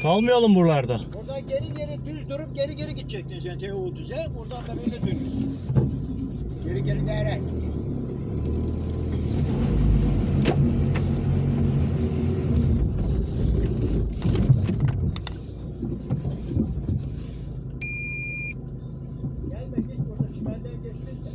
Kalmayalım buralarda. Oradan geri düz durup geri gidecek diyeceksin o düze. Oradan ben öyle dönüyorsun. Geri değerek. Gelme git orada çimenden geçtin de.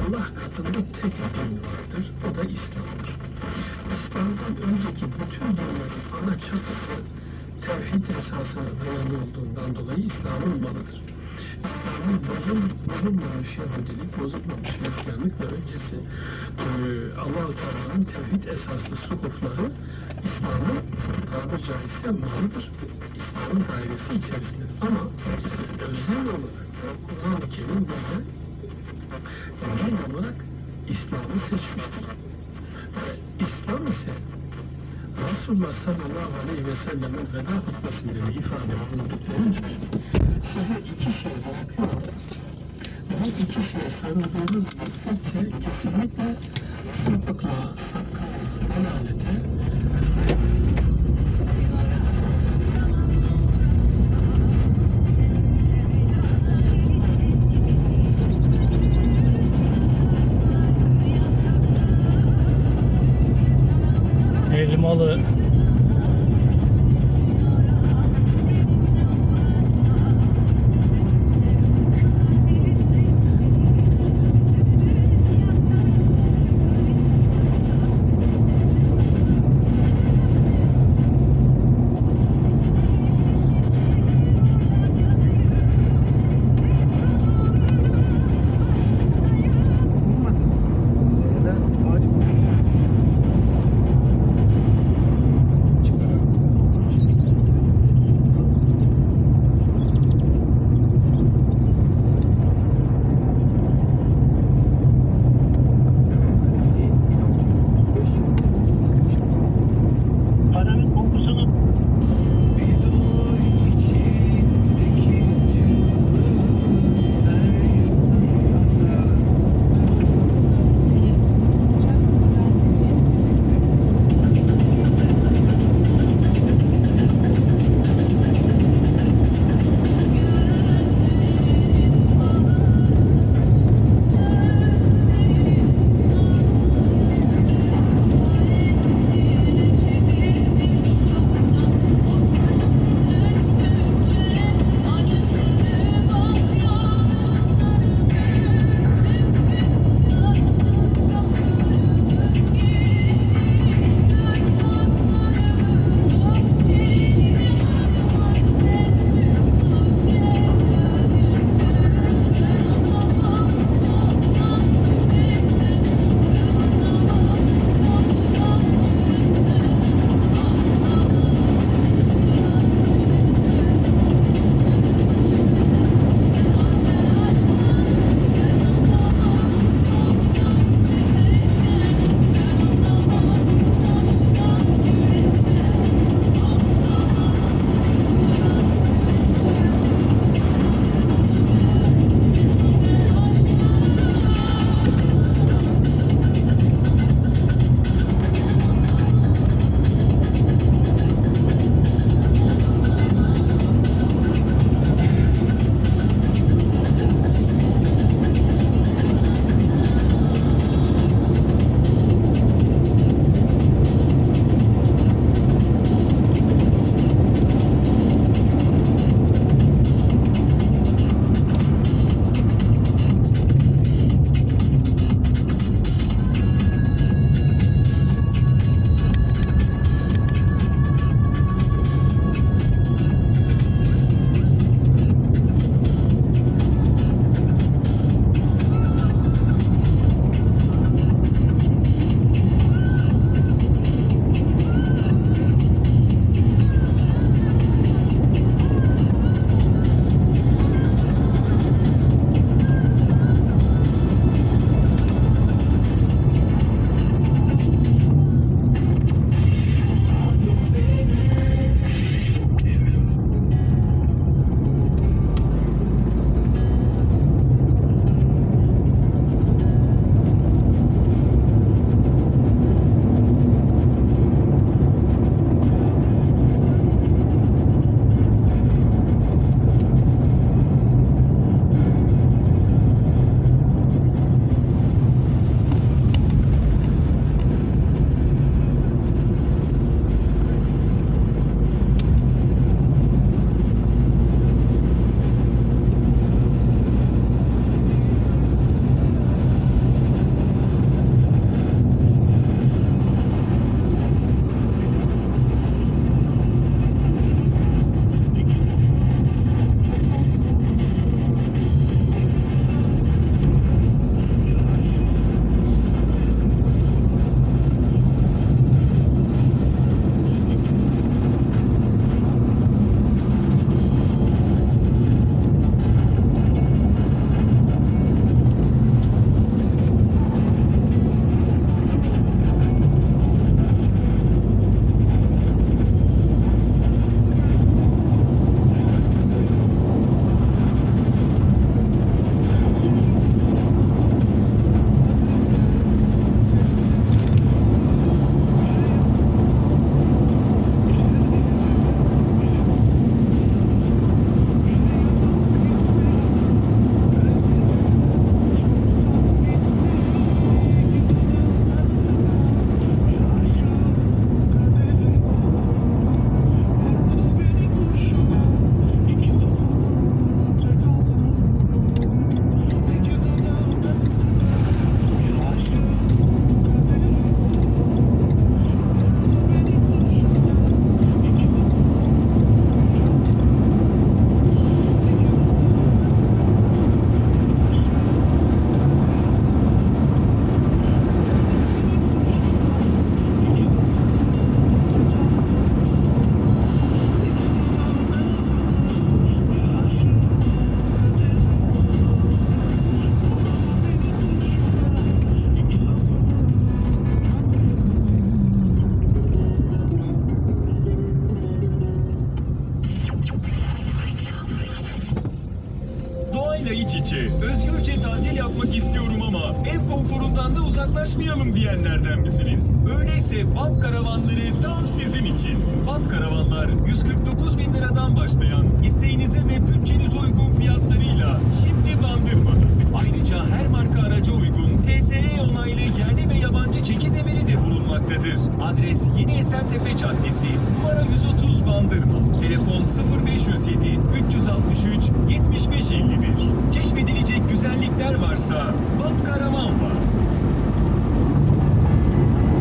Allah katında tek din vardır, o da İslam'dır. İslam'dan önceki bütün dinlerin ana çatısı tevhid esasına dayalı olduğundan dolayı İslam'ın malıdır. İslam'ın bozulmamış Yahudilik, bozulmamış Hristiyanlık ve öncesi Allah-u Teala'nın tevhid esaslı sukufları İslam'ın tabiri caizse malıdır. İslam'ın dairesi içerisindedir. Ama özel olarak da Kur'an-ı Kerim bizde din olarak İslam'ı seçmiştir. Ve İslam ise Resulullah sallallahu aleyhi ve sellem'in veda hutbesinde de ifade bulundukları gibi size iki şey bırakıyorum. Bu iki şeye sarıldığınız müddetçe kesinlikle sapıklığa, sapkınlığa, dalalete Elmalı. Kurmadı. Ya da sağcı uğraşmayalım diyenlerden misiniz? Öyleyse BAP karavanları tam sizin için. BAP karavanlar 149 bin liradan başlayan isteğinize ve bütçenize uygun fiyatlarıyla şimdi Bandırma'da. Ayrıca her marka araca uygun TSE onaylı yerli ve yabancı çeki demiri de bulunmaktadır. Adres Yeni Esentepe Caddesi, numara 130 Bandırma. Telefon 0507 363 7551. Keşfedilecek güzellikler varsa BAP Karavan var.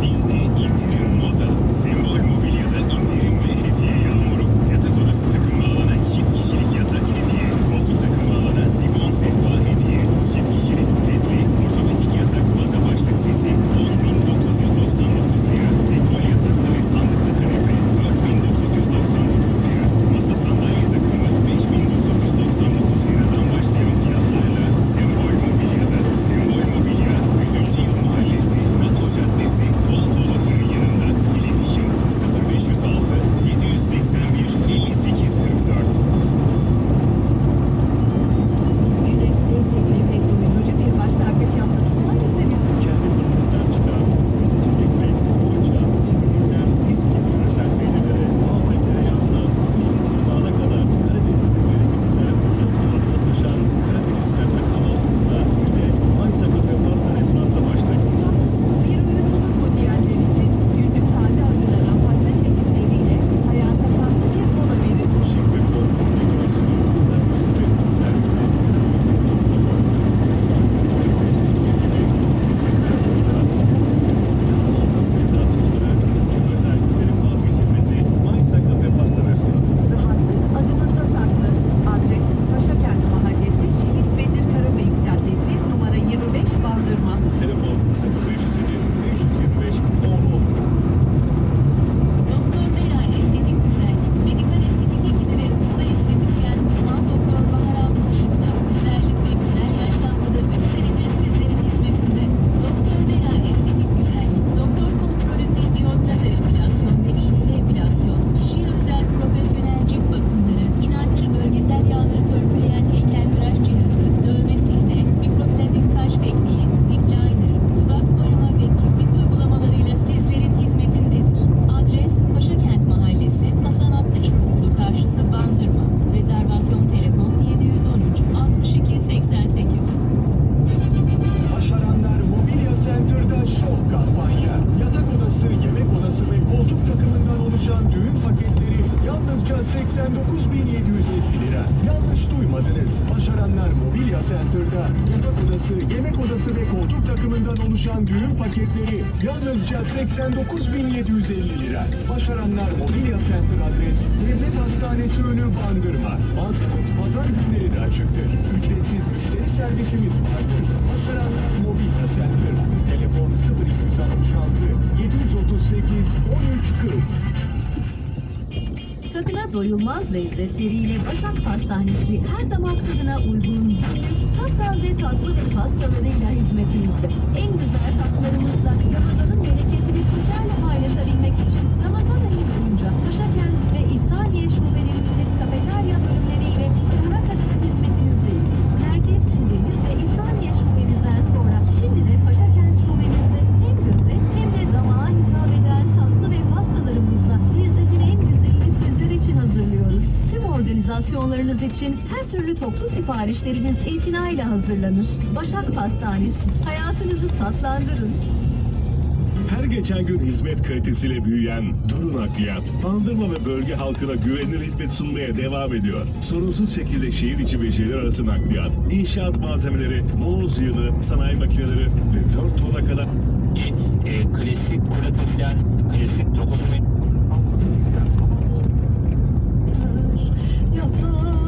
Bizde indirim moda. Sembol Mobilya'da indirim ve hediye yağmuru. Yatak odası takımı alana çift kişilik yatak hediye. Koltuk takımı alana sigon sehpa hediye. Çift kişilik petli ortopedik yatak baza başlık seti 10.999 lira. Ekol yataklı ve sandıklı kanepe 4.999 lira. Masa sandalye takımı 5.999 liradan başlayan fiyatlarla Sembol Mobilya'da. Sembol Mobilya 100. Yıl Mahallesi, NATO Caddesi, Polatolu Fırın yanında. İletişim 0506 781 58 44. Lezzetli ve doyurucu bir başlangıç yapmak ister misiniz? Kendi fırınımızdan çıkan sıcacık ekmek, poğaça, simidinden mis gibi özel peynirlere, normal tereyağından, kuşun kurbanına kadar Karadeniz'in bereketinden sofralarınıza taşan Karadeniz serpme kahvaltımızda bir de Maysa Kafe Pasta Restoran'da başlayın. Tatlısız bir ürün olur mu diyenler için günlük taze hazırlanan pasta çeşitleriyle hayata tatlı bir mola verin. Şık ve konforlu dekorasyonu, ve servisi, organizasyonları, tüm özelliklerin vazgeçilmezi Maysa Kafe Pasta Restoranı. Rahatlık adımızda saklı. Adres Paşakent Mahallesi, Şehit Bedir Karabıyık Caddesi, numara 25 Bandırma. Telefon 0507 525 1010. Doktor Beray Estetik Güzellik, medikal estetik hekimi ve usta estetisyen uzman Doktor Bahar Altınışık'la güzellik ve güzel yaşlanmada 3 senedir sizlerin hizmetinde. Doktor Beray Estetik Güzellik, doktor kontrolünde diyot lazer epilasyon ve iğneli epilasyon, kişiye özel profesyonel cilt bakımları, inatçı bölgesel yağları törpüleyen heykeltıraş cihazı, dövme silme, mikroblading taş tekniği, dip liner, dudak boyama ve kirpik uygulamalarıyla sizlerin hizmetindedir. Adres Paşakent Mahallesi, Hasanatlı İlkokulu karşısı Bandırma. Rezervasyon telefon 713 62 88. Başaranlar Mobilya Center'da şok kampanya. Yatak odası, yemek odası ve koltuk takımından oluşan düğün paketleri yalnızca 89.750 lira. Yanlış duymadınız. Başaranlar Mobilya Center'da yatak odası, yemek odası ve koltuk takımından oluşan düğün paketleri yalnızca 89.750 lira. Başaranlar Mobilya Center adres Devlet Hastanesi önü Bandırma. Mağazamız pazar günleri de açıktır. Ücretsiz müşteri servisimiz vardır. Başaranlar Mobilya Center. Telefon 0266 738 1340. Tadına doyulmaz lezzetleriyle Başak Pastanesi her damak tadına uygun taptaze tatlı ve pastalarıyla hizmetinizde. En güzel tatlarımızla Ramazan'ın bereketini sizlerle paylaşabilmek için Ramazan ayı boyunca Başakent ve İhsaniye şubelerimizin kafeterya bölümleriyle sonuna kadar hizmetinizdeyiz. Merkez şubemiz ve İhsaniye şubemizden sonra şimdi de Başakent şubemizde hem göze hem de damağa hitap eden tatlı ve pastalarımızla lezzetin en güzelini sizler için hazırlıyoruz. Tüm organizasyonlarınız için her türlü toplu siparişleriniz itinayla hazırlanır. Başak Pastanesi, hayatınızı tatlandırın. Her geçen gün hizmet kalitesiyle büyüyen Durun Nakliyat, Bandırma ve bölge halkına güvenilir hizmet sunmaya devam ediyor. Sorunsuz şekilde şehir içi ve şehirler arası nakliyat, inşaat malzemeleri, moloz yığını, sanayi makineleri ve 4 tona kadar klasik üretilen klasik 9 Yatabilmiş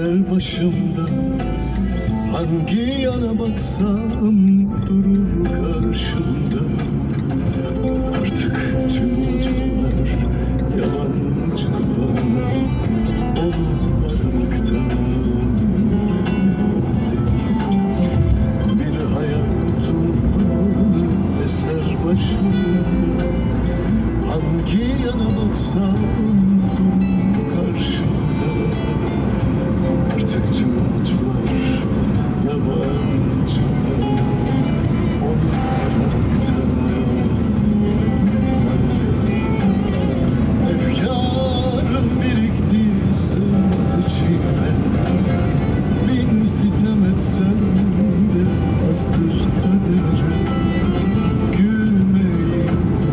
Dertler başımda, hangi yana baksam durur karşımda. Artık tüm umutlar yabancı bana, onu aramaktan bir hayal tufanı eser başımda. Hangi yana baksam durur karşımda. Artık tüm umutlar yabancı bana, onu aramaktan. Efkarım birikti sığmaz içime, bin sitem etsem de bastır kaderim. Gülmeyi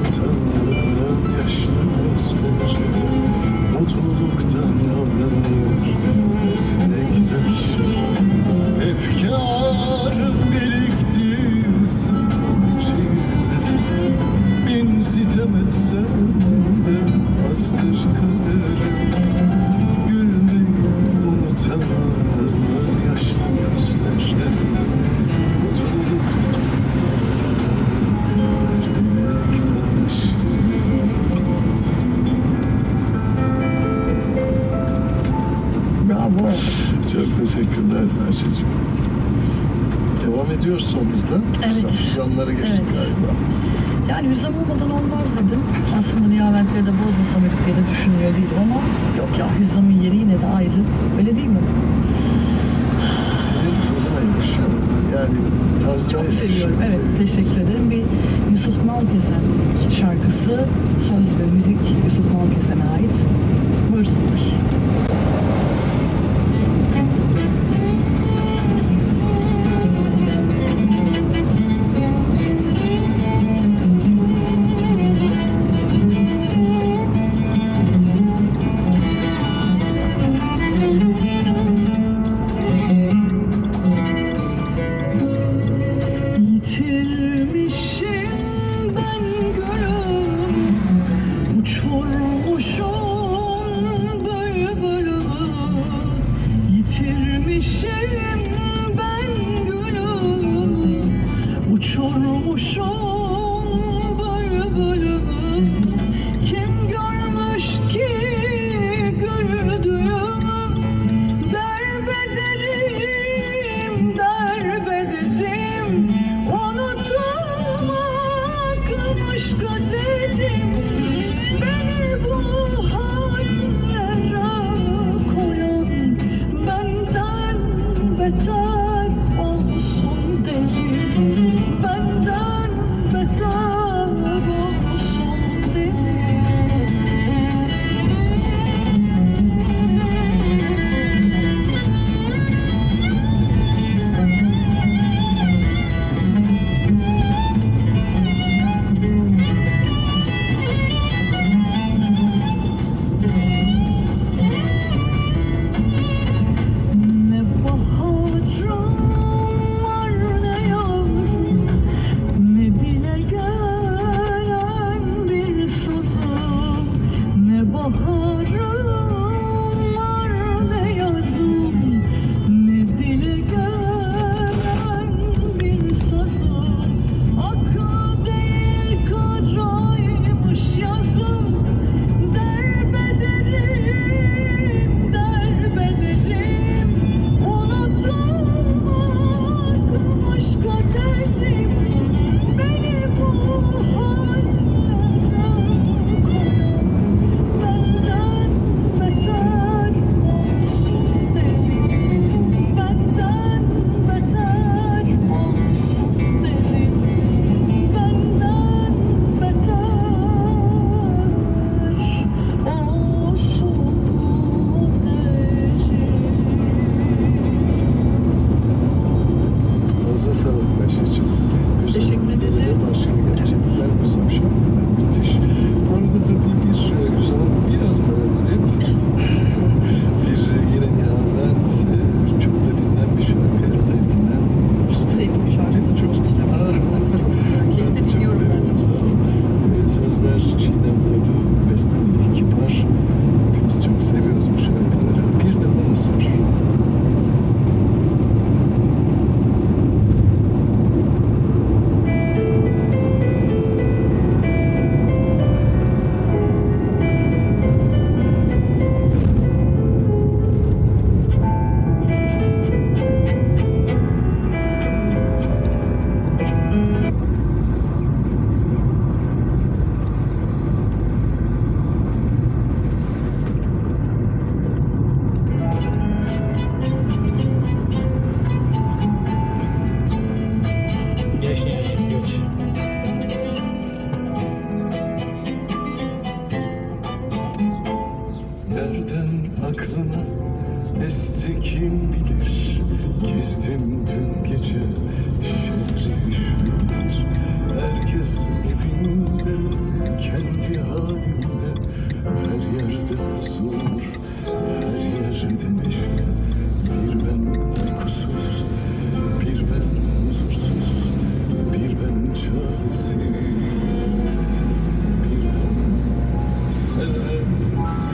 utanmadan yaşlı gözlerim, mutluluktan ağlar derdine gider. Efkarım birikti sığmaz içime, bin sitem etsem de bastır kaderim. Gülmeyi unutanlar yaşlı gözlerim, mutluluktan derdine gider. Bravo. Çok teşekkürler Ayşe'cim. Devam ediyoruz son hızla. Evet. Suzanlara geçtik Evet. galiba. Yani hüzzam olmadan olmaz dedim. Aslında Nihaventleri de bozmasam diye de düşünmüyor değilim ama yok ya, hüzzamın yeri yine de ayrı. Öyle değil mi? Senin rolüne yakışıyor. Yani tarzına Çok yakışıyor. seviyorum. Evet, teşekkür ederim. Bir Yusuf Nalkesen şarkısı, söz ve müzik Yusuf Nalkesen'e ait. Buyursunlar. Yitirmişim ben gönlüm, uçurmuşum bülbülümü. Yitirmişim ben gönlümü, uçurmuşum bülbülümü. Kim görmüş ki güldüğümü, derbederim, derbederim. Unutulmakmış kaderim, beni bu hallere koyan benden beter olsun derim. Benden beter olsun derim. Ne baharım var ne yazım, ne dile gelen bir sazım. Ne baharım var ne yazım, ne dile gelen bir sazım. Hakkı değil karaymış yazım, derbederim, derbederim. Unutulmakmış kaderim, beni bu hallere koyan benden fırtına esti kim bilir. Gezdim dün gece şehri üşüdür. Herkes evinde, kendi halinde. Her yerde huzur, her yerde neşe. Bir ben uykusuz, bir ben huzursuz, bir ben çaresiz, bir ben sensiz.